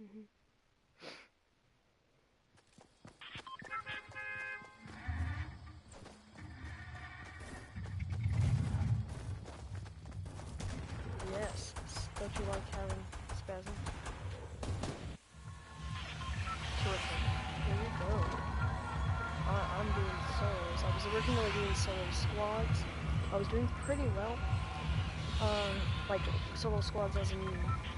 Mhm. Yes. Don't you like having spasms? Terrific. Here we go. I'm doing solos. I was originally doing solo squads. I was doing pretty well. Like solo squads as in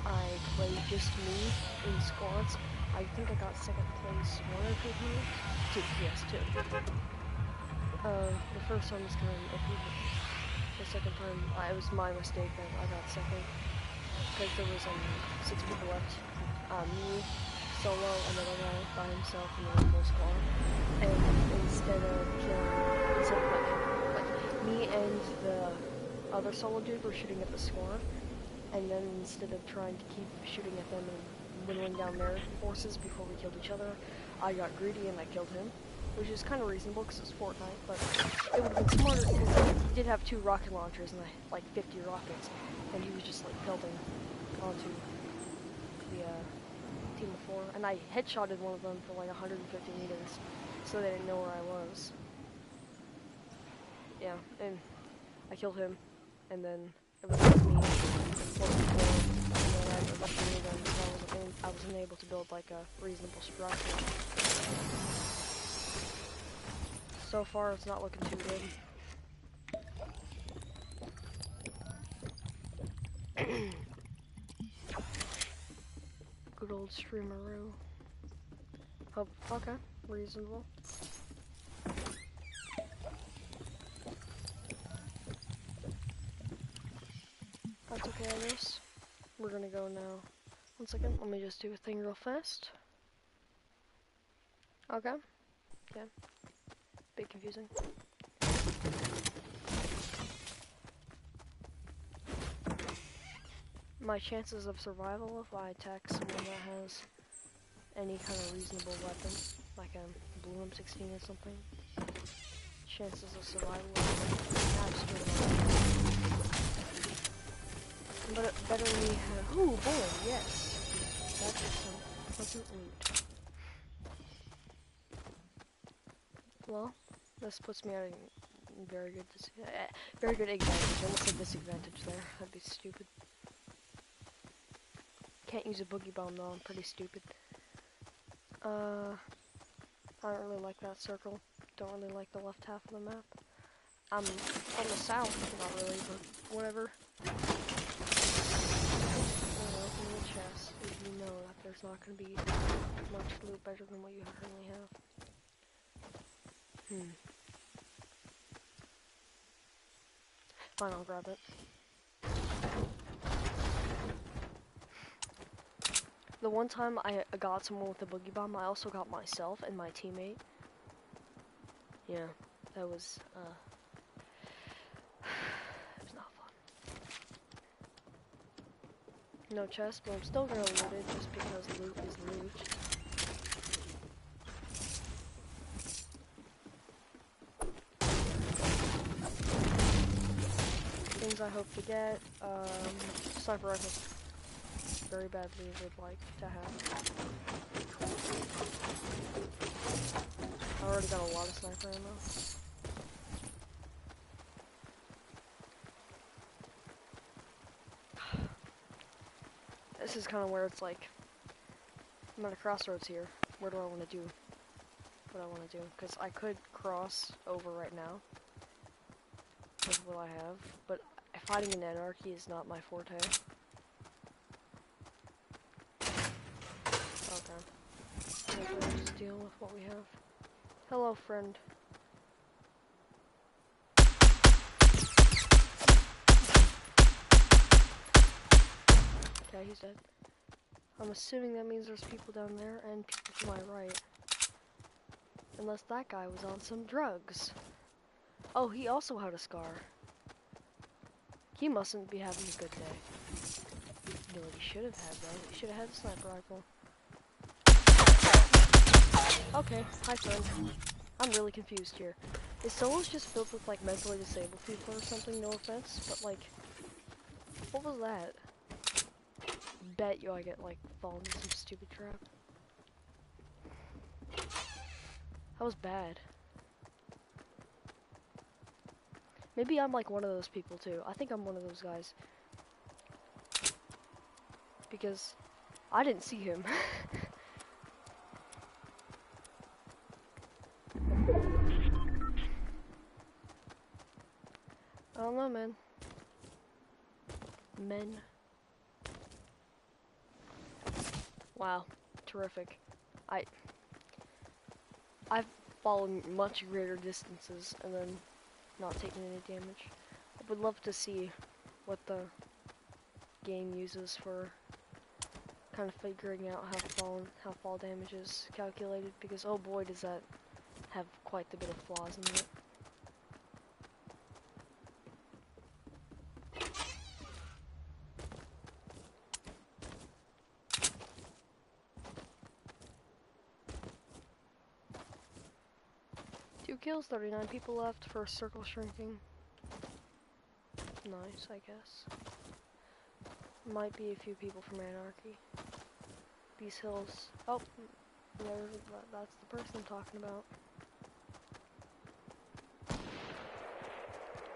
I played just me in squads. I think I got second place one or two times. Two, yes, two. The first time was kind of iffy, but the second time, it was my mistake that I got second. Because there was 6 people left. Me, solo, another guy by himself, and then full squad. And instead of me and the other solo dude were shooting at the squad, and then instead of trying to keep shooting at them and whittling down their forces before we killed each other, I got greedy and I killed him, which is kind of reasonable because it's Fortnite, but it would have been smarter because he did have 2 rocket launchers and like 50 rockets, and he was just like pelting onto the team of 4, and I headshotted one of them for like 150 meters, so they didn't know where I was. Yeah, and I killed him, and then it was like me, and then I evacuated them because I wasn't able to build like a reasonable structure. So far, it's not looking too good. Good old streameroo. Oh, okay, reasonable. That's okay, I guess. We're gonna go now. 1 second, let me just do a thing real fast. Okay. Yeah. Bit confusing. My chances of survival if I attack someone that has any kind of reasonable weapon, like a blue M16 or something, chances of survival are absolutely. But it better me have. Ooh, boy, yes. That's some pleasant loot. Well, this puts me at a very good advantage. I almost said disadvantage there. That'd be stupid. Can't use a boogie bomb though. I'm pretty stupid. I don't really like that circle. Don't really like the left half of the map. I'm on the south, not really, but whatever. Open the chest if you know that there's not going to be much loot better than what you currently have. Fine, I'll grab it. The one time I got someone with a boogie bomb, I also got myself and my teammate. Yeah, that was, it was not fun. No chest, but I'm still gonna loot it just because loot is loot. Things I hope to get, sniper rifle. Very badly would like to have. I already got a lot of sniper ammo. This is kind of where it's like, I'm at a crossroads here. Where do I want to do what I want to do? Because I could cross over right now with what I have, but fighting in anarchy is not my forte. Okay. Maybe we'll just deal with what we have. Hello, friend. Okay, he's dead. I'm assuming that means there's people down there and people to my right. Unless that guy was on some drugs. Oh, he also had a scar. He mustn't be having a good day. You know what he should have had, though? He should have had a sniper rifle. Okay, hi friend. I'm really confused here. Is solos just filled with, like, mentally disabled people or something? No offense, but, like, what was that? bet you I get like fall into some stupid trap. That was bad. Maybe I'm like one of those people too. I think I'm one of those guys. Because I didn't see him. I don't know, man. Men. Wow, terrific. I've fallen much greater distances and then not taken any damage. I would love to see what the game uses for kind of figuring out how fall damage is calculated, because oh boy does that have quite a bit of flaws in it. Two kills, 39 people left, first circle shrinking. Nice, I guess. Might be a few people from Anarchy. These hills. Oh, that's the person I'm talking about.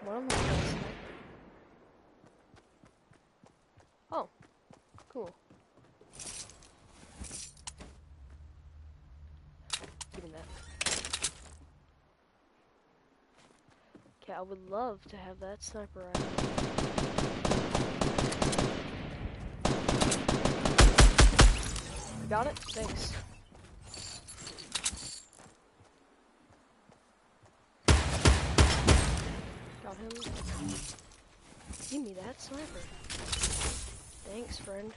One of them is nice. Oh, cool. Give me that. Okay, I would love to have that sniper rifle. Got it? Thanks. Got him. Give me that sniper. Thanks, friend.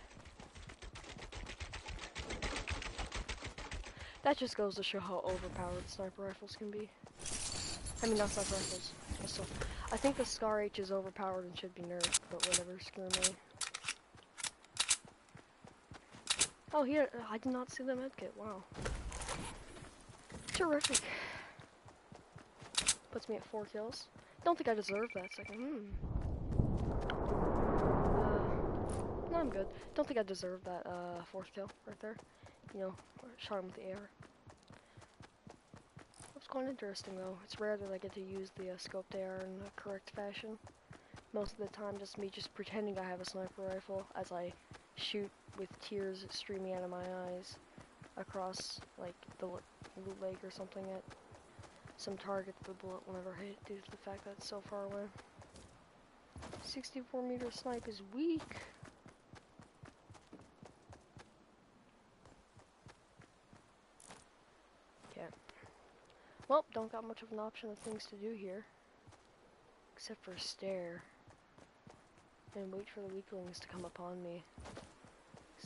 That just goes to show how overpowered sniper rifles can be. I mean, not sniper rifles. I think the Scar H is overpowered and should be nerfed, but whatever, screw me. Oh, here, I did not see the medkit, wow. Terrific. Puts me at 4 kills. Don't think I deserve that second. No, I'm good. Don't think I deserve that 4th kill right there. You know, shot him with the AR. That's quite interesting though. It's rare that I get to use the scoped AR in the correct fashion. Most of the time, just me pretending I have a sniper rifle as I shoot with tears streaming out of my eyes across like the loot lake or something at some target the bullet will never hit due to the fact that it's so far away. 64-meter snipe is weak. Okay. Well, don't got much of an option of things to do here. Except for stare. And wait for the weaklings to come upon me.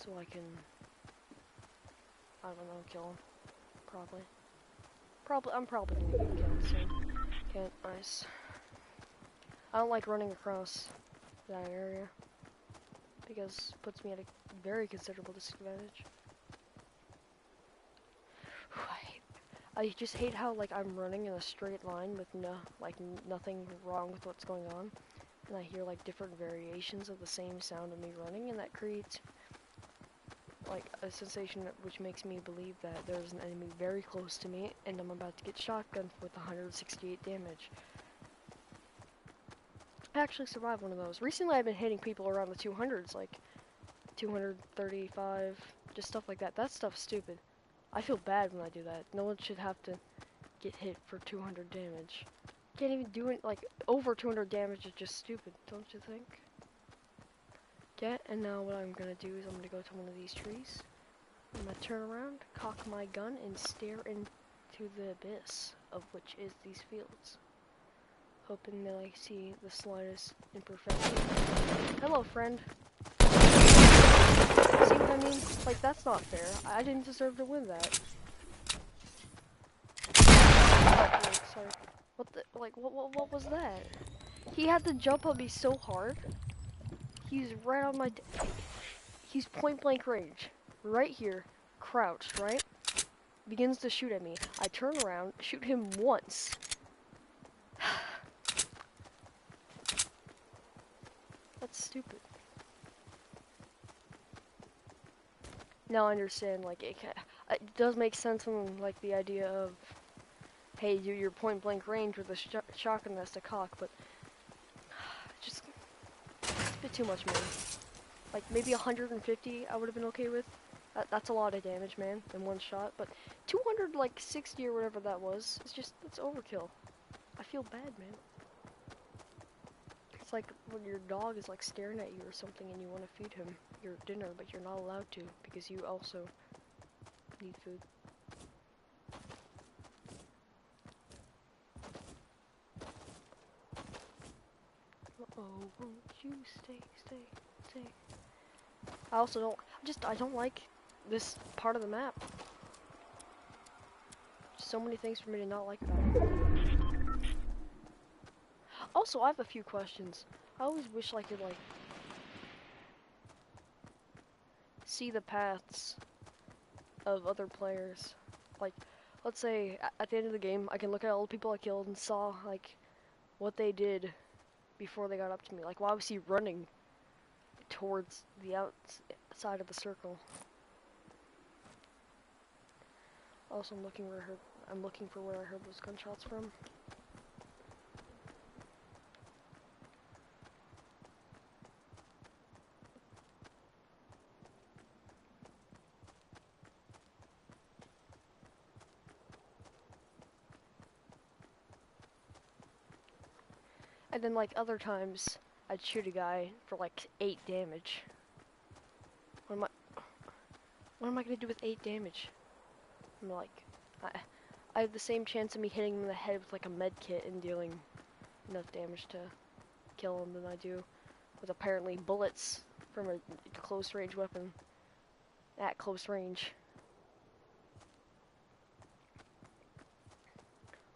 So I can, I don't know, kill them. I'm probably gonna get killed soon. Okay, nice. I don't like running across that area. Because it puts me at a very considerable disadvantage. I just hate how like I'm running in a straight line with nothing wrong with what's going on, and I hear like different variations of the same sound of me running, and that creates like a sensation which makes me believe that there's an enemy very close to me, and I'm about to get shotgunned with 168 damage. I actually survived one of those. Recently, I've been hitting people around the 200s, like 235, just stuff like that. That stuff's stupid. I feel bad when I do that. No one should have to get hit for 200 damage. Can't even do it, like, over 200 damage is just stupid, don't you think? Okay, and now what I'm gonna do is I'm gonna go to one of these trees. I'm gonna turn around, cock my gun, and stare into the abyss of which is these fields. Hoping that I see the slightest imperfection. Hello, friend. See what I mean? Like, that's not fair. I didn't deserve to win that. Oh, wait, sorry. What the, like, what was that? He had to jump on me so hard. He's right on my, he's point blank range. Right here, crouched, right? Begins to shoot at me. I turn around, shoot him once. That's stupid. Now I understand, like, it does make sense when, like, the idea of, hey, you're point blank range with a shotgun that's a cock, but just it's a bit too much, man. Like, maybe 150 I would have been okay with. That's a lot of damage, man, in one shot, but 200, like, 60 or whatever that was, it's just, that's overkill. I feel bad, man. It's like when your dog is, like, staring at you or something and you want to feed him your dinner, but you're not allowed to because you also need food. Oh, won't you stay. I also I don't like this part of the map. So many things for me to not like about it. Also, I have a few questions. I always wish I could, like, see the paths of other players. Like, let's say, at the end of the game, I can look at all the people I killed and saw, like, what they did before they got up to me. Like, why was he running towards the outside of the circle? Also, I'm looking for where I heard those gunshots from. And then, like, other times, I'd shoot a guy for, like, 8 damage. What am I gonna do with 8 damage? I'm like, I have the same chance of me hitting him in the head with, like, a med kit and dealing enough damage to kill him than I do with apparently bullets from a close range weapon at close range.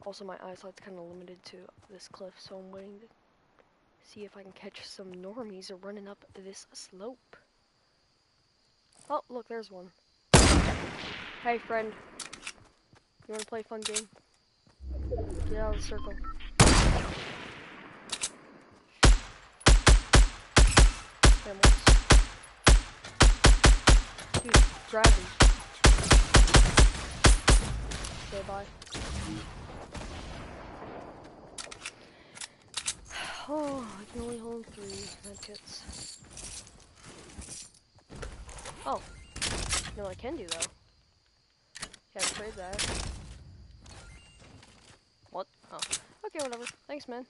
Also, my eyesight's kind of limited to this cliff, so I'm waiting to see if I can catch some normies running up this slope. Oh, look, there's one. Hey, friend. You wanna play a fun game? Get out of the circle. Animals. Dude, gravity. Okay, bye. Oh, I can only hold 3 medkits. Oh. No, I can do though. Yeah, trade that. What? Oh. Okay, whatever. Thanks, man.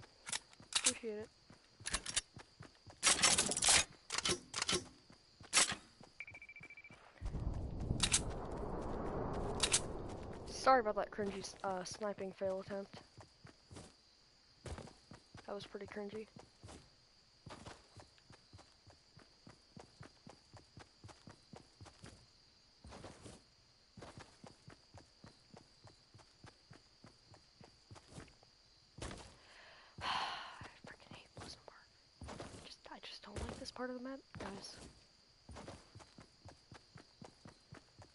Appreciate it. Sorry about that cringy sniping fail attempt. That was pretty cringy. I freaking hate Blizzard Park. I just don't like this part of the map, guys.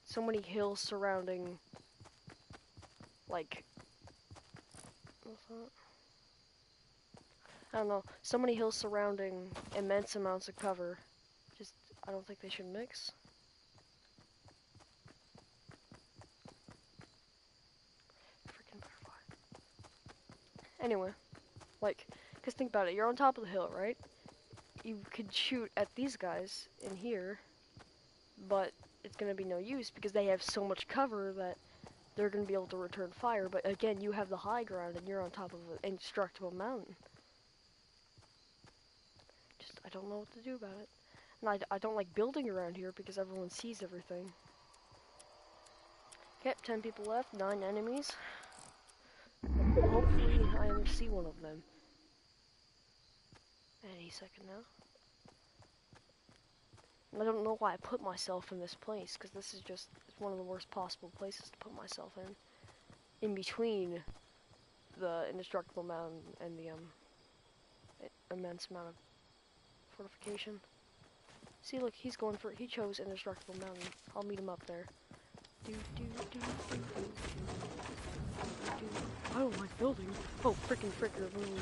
So many hills surrounding, like, what's that? I don't know. So many hills surrounding immense amounts of cover. Just, I don't think they should mix. Freaking butterfly. Anyway, like, cause think about it. You're on top of the hill, right? You could shoot at these guys in here, but it's gonna be no use because they have so much cover that they're gonna be able to return fire. But again, you have the high ground and you're on top of an indestructible mountain. Just, I don't know what to do about it. And I don't like building around here because everyone sees everything. Okay, 10 people left, 9 enemies. Hopefully I only see one of them. Any second now. I don't know why I put myself in this place, because this is just one of the worst possible places to put myself in between the indestructible mountain and the immense amount of fortification. See, look, he chose indestructible mountain. I'll meet him up there. I don't like building. Oh, frickin' fricker, really.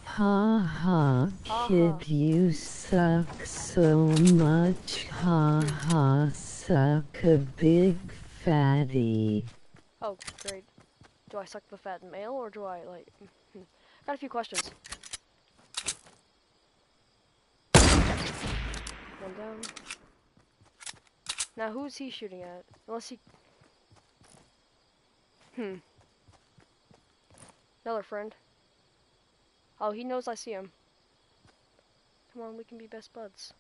Ha ha, kid, you suck. suck so much, haha, suck a big fatty. Oh, great. Do I suck the fat male, or do I, like... Got a few questions. One down. Now, who's he shooting at? Unless he... Another friend. Oh, he knows I see him. Come on, we can be best buds.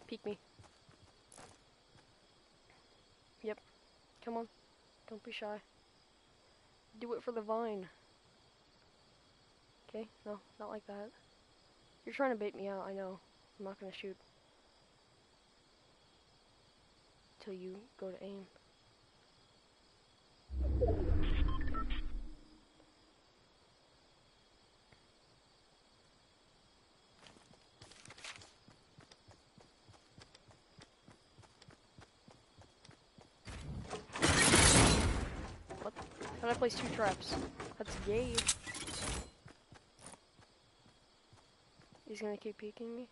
Peek me. Yep. Come on. Don't be shy. Do it for the vine. Okay, no, not like that. You're trying to bait me out, I know. I'm not gonna shoot. Till you go to aim. What? How did I place 2 traps? That's gay. He's gonna keep peeking me.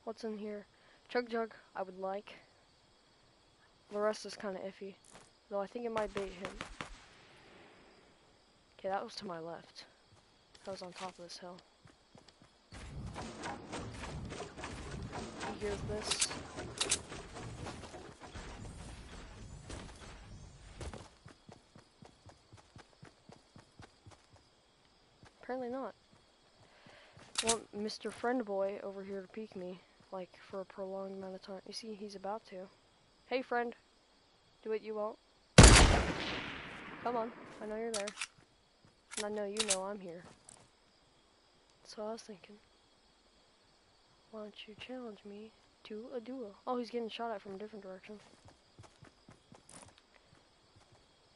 What's in here? Chug Jug, I would like. The rest is kind of iffy. Though I think it might bait him. Okay, that was to my left. That was on top of this hill. He hears this. Apparently not. I want Mr. Friend Boy over here to peek me, like, for a prolonged amount of time. You see, he's about to. Hey, friend. Do what you want. Come on. I know you're there. And I know you know I'm here. That's what I was thinking. Why don't you challenge me to a duel? Oh, he's getting shot at from a different direction.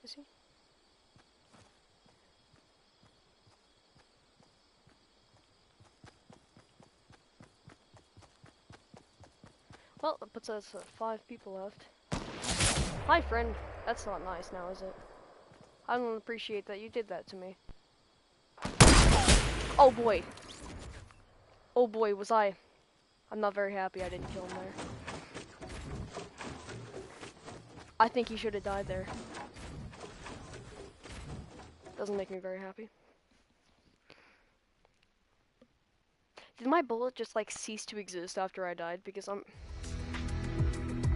Is he? Well, it puts us at 5 people left. Hi, friend. That's not nice now, is it? I don't appreciate that you did that to me. Oh boy. Oh boy, was I. I'm not very happy I didn't kill him there. I think he should have died there. Doesn't make me very happy. Did my bullet just like cease to exist after I died? Because I'm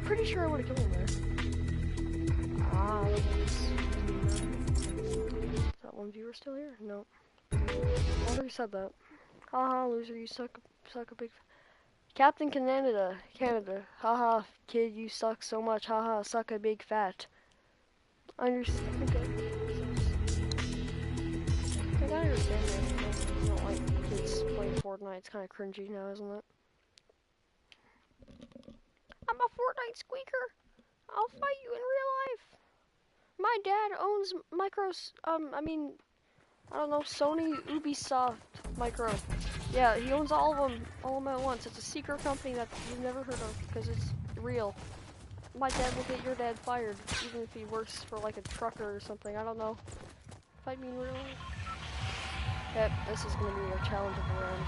pretty sure I would have killed him there. Ah, is that one viewer still here? No. I wonder who said that. Haha, loser, you suck a big... Captain Canada, haha, kid, you suck so much, haha, suck a big fat. I understand. I understand that. I don't like kids playing Fortnite. It's kind of cringy now, isn't it? I'm a Fortnite squeaker. I'll fight you in real life. My dad owns I don't know, Sony, Ubisoft, Micro. Yeah, he owns all of them at once. It's a secret company that you've never heard of because it's real. My dad will get your dad fired, even if he works for like a trucker or something. I don't know. Fight me in real life. Yep, this is gonna be a challenge of the round.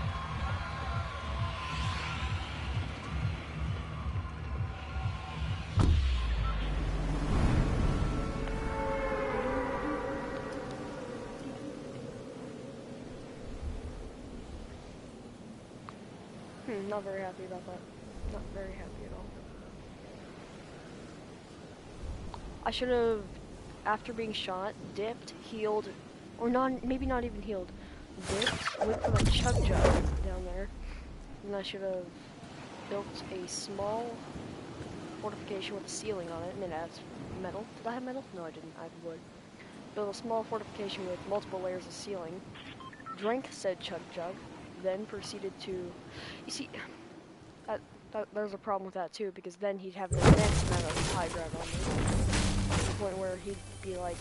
Not very happy about that. Not very happy at all. I should have, after being shot, dipped, healed, or not, maybe not even healed. Dipped, went for a chug jug down there, and I should have built a small fortification with a ceiling on it, and it adds metal. Did I have metal? No, I didn't. I had wood. Built a small fortification with multiple layers of ceiling, drank said chug jug, then proceeded to... You see, there's a problem with that too, because then he'd have an immense amount of high ground on me. To the point where he'd be like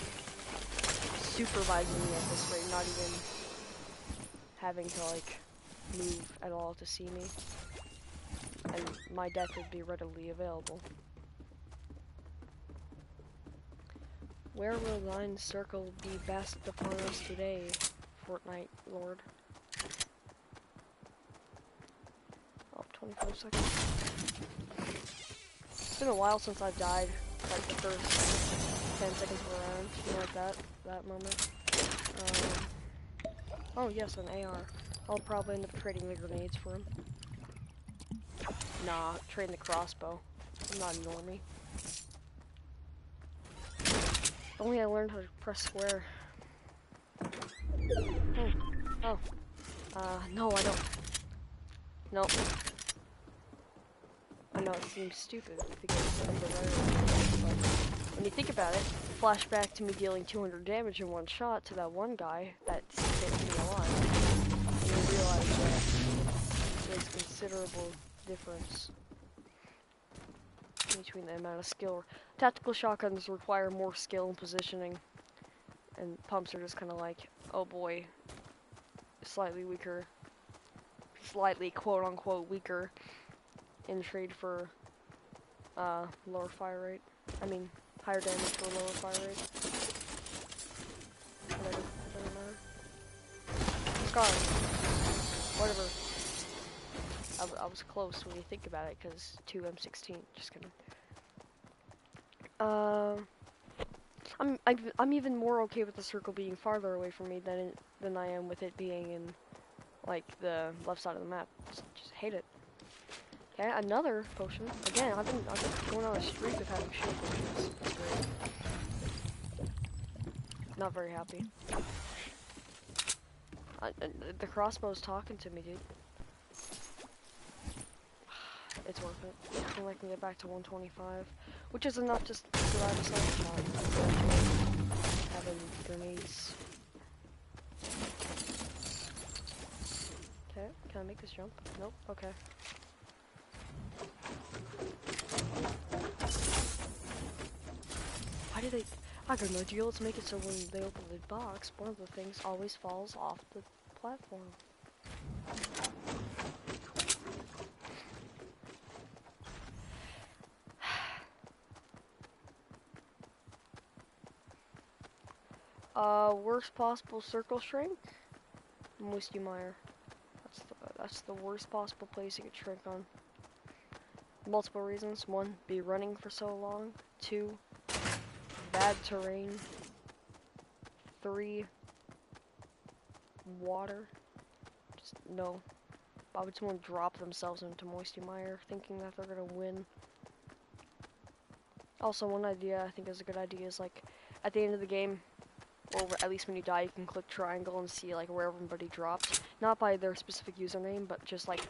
supervising me at this rate, not even having to like move at all to see me. And my death would be readily available. Where will thine circle be best upon us today? Fortnite Lord. Oh, 25 seconds. It's been a while since I've died, like the first 10 seconds of a round, you know, like that moment. Oh yes, an AR. I'll probably end up trading the grenades for him. Nah, trading the crossbow. I'm not a normie. If only I learned how to press square. Oh. No, I don't. Nope. I know it seems stupid because of the rare, but when you think about it, flashback to me dealing 200 damage in one shot to that one guy that saved me alive. And you realize that there's considerable difference between the amount of skill. Tactical shotguns require more skill and positioning, and pumps are just kind of like, oh boy, slightly weaker, slightly quote-unquote weaker in trade for lower fire rate. I mean, higher damage for lower fire rate. Whatever, it doesn't matter. Scar. Whatever. I was close when you think about it, because 2 M16. Just kidding. I'm even more okay with the circle being farther away from me than I am with it being in like the left side of the map. Just hate it. Okay, another potion. Again, I've been going on a streak of having shield potions. That's great. Not very happy. The crossbow's talking to me, dude. It's worth it. I think I can get back to 125, which is enough to survive a second shot. Having grenades. Okay, can I make this jump? Nope. Okay. Why did they? I got no idea. Let's make it so when they open the box, one of the things always falls off the platform. Worst possible circle shrink? Moisty Mire. That's the worst possible place you could shrink on. Multiple reasons. 1, be running for so long. 2, bad terrain. 3, water. Just no. Why would someone drop themselves into Moisty Mire thinking that they're gonna win? Also, one idea I think is a good idea is like at the end of the game, or at least when you die, you can click triangle and see like where everybody dropped, not by their specific username, but just like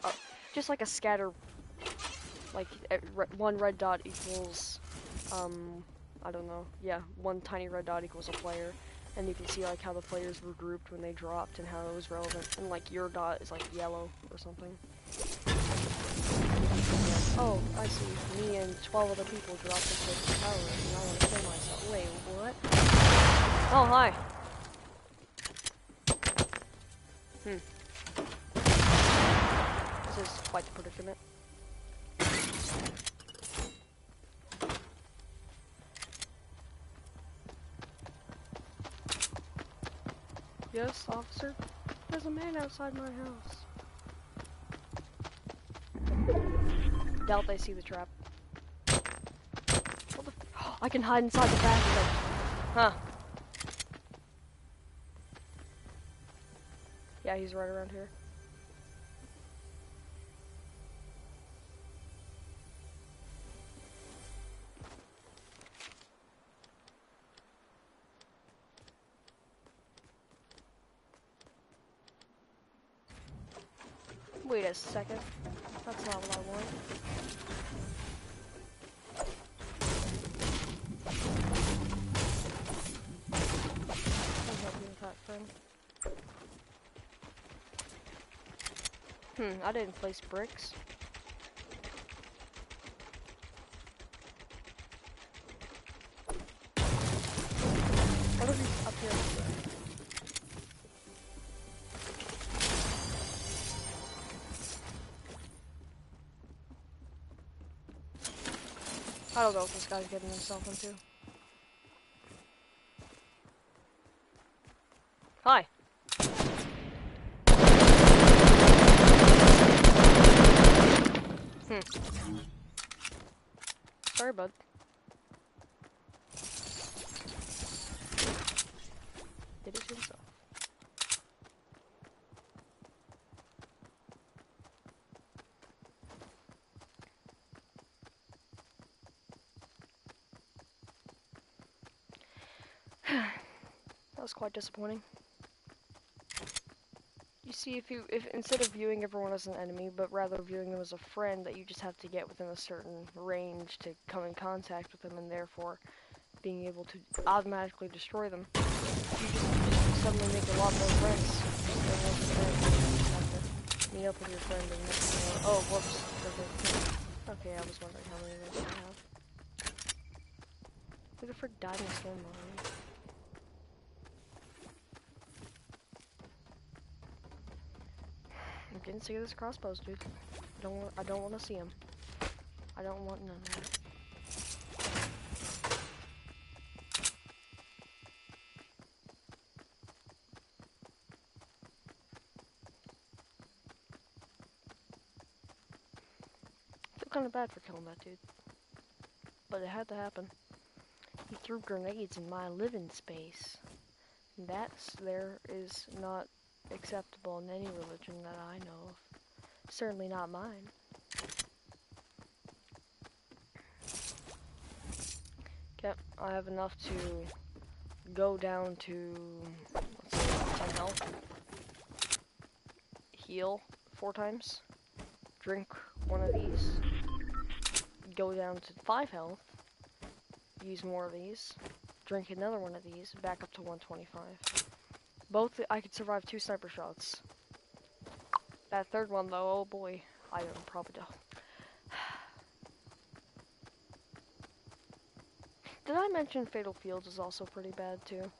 a scatter, like one red dot equals, I don't know, yeah, one tiny red dot equals a player, and you can see like how the players were grouped when they dropped and how it was relevant, and like your dot is like yellow or something. Oh, I see. Me and 12 other people dropped into the tower, and I want to kill myself. Wait, what? Oh, hi. This is quite the predicament. Yes, officer? There's a man outside my house. Doubt they see the trap. What the I can hide inside the bathtub. Huh. Yeah, he's right around here. Wait a second. That's not what I want. I'll help you with that, friend. I didn't place bricks. What are these up here? I don't know what this guy's getting himself into. Hi. Sorry, bud. Did it to himself. That was quite disappointing. You see, if instead of viewing everyone as an enemy, but rather viewing them as a friend that you just have to get within a certain range to come in contact with them, and therefore being able to automatically destroy them, you just suddenly make a lot more friends. And once a friend, you just have to meet up with your friend and next thing you know, oh, whoops. Okay, I was wondering how many of those I have. Look at for died in the storm already. I'm getting sick of this crossbows, dude. I don't want to see him. I don't want none of that. I feel kind of bad for killing that dude, but it had to happen. He threw grenades in my living space. There is not acceptable in any religion that I know of. Certainly not mine. Okay, I have enough to go down to, let's see, 10 health. Heal 4 times. Drink one of these. Go down to 5 health. Use more of these. Drink another one of these. Back up to 125. Both, I could survive 2 sniper shots. That third one though, oh boy. I don't probably don't. Did I mention Fatal Fields is also pretty bad too?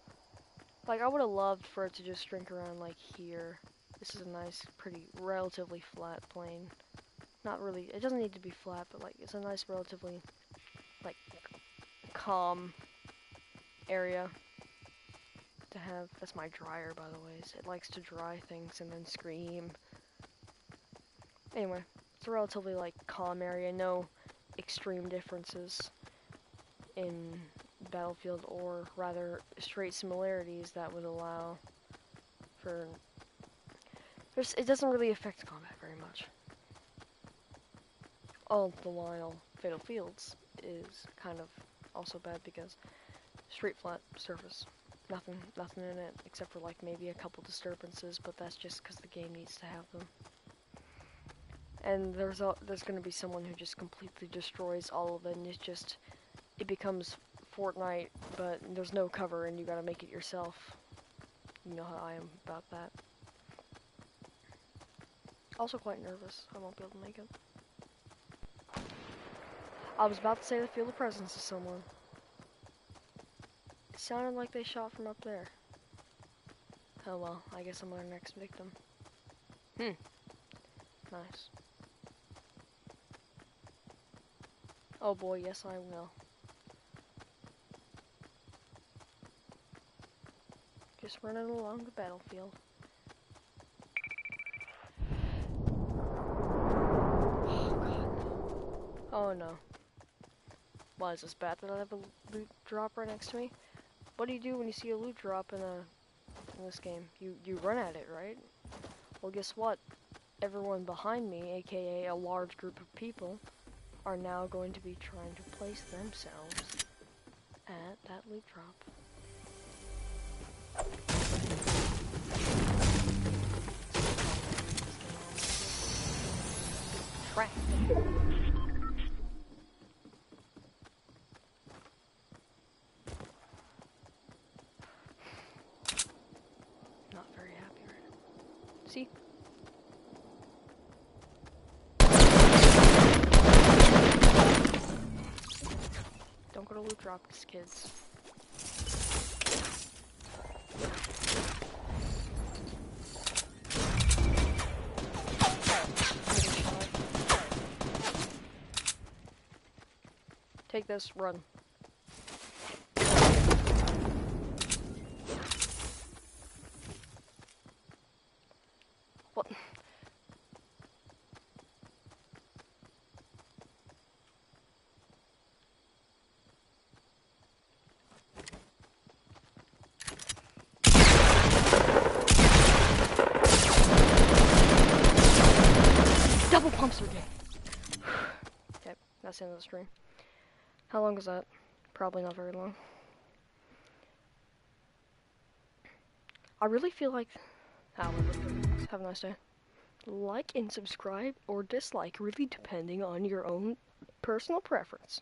Like, I would have loved for it to just drink around like here. This is a nice, pretty, relatively flat plane. Not really, it doesn't need to be flat, but like, it's a nice, relatively, like, calm area to have. That's my dryer, by the way. It likes to dry things and then scream. Anyway, it's a relatively, like, calm area. No extreme differences in Battlefield, or rather straight similarities that would allow for it doesn't really affect combat very much. All the while Fatal Fields is kind of also bad because straight flat surface, nothing in it except for like maybe a couple disturbances, but that's just because the game needs to have them. And there's going to be someone who just completely destroys all of it, and it becomes Fortnite, but there's no cover and you gotta make it yourself. You know how I am about that. Also quite nervous, I won't be able to make it. I was about to say to feel the presence of someone. It sounded like they shot from up there. Oh well, I guess I'm our next victim. Nice. Oh boy, yes I will. Just running along the battlefield. Oh god. Oh no. Why is this bad that I have a loot drop right next to me? What do you do when you see a loot drop in this game? You run at it, right? Well, guess what? Everyone behind me, aka a large group of people, are now going to be trying to place themselves at that loot drop. Track. Not very happy right now. See? Don't go to loot drops, kids. Take this, run. What? that's the end of the stream. How long is that? Probably not very long. I really feel like... Have a nice day. Like and subscribe or dislike, really depending on your own personal preference.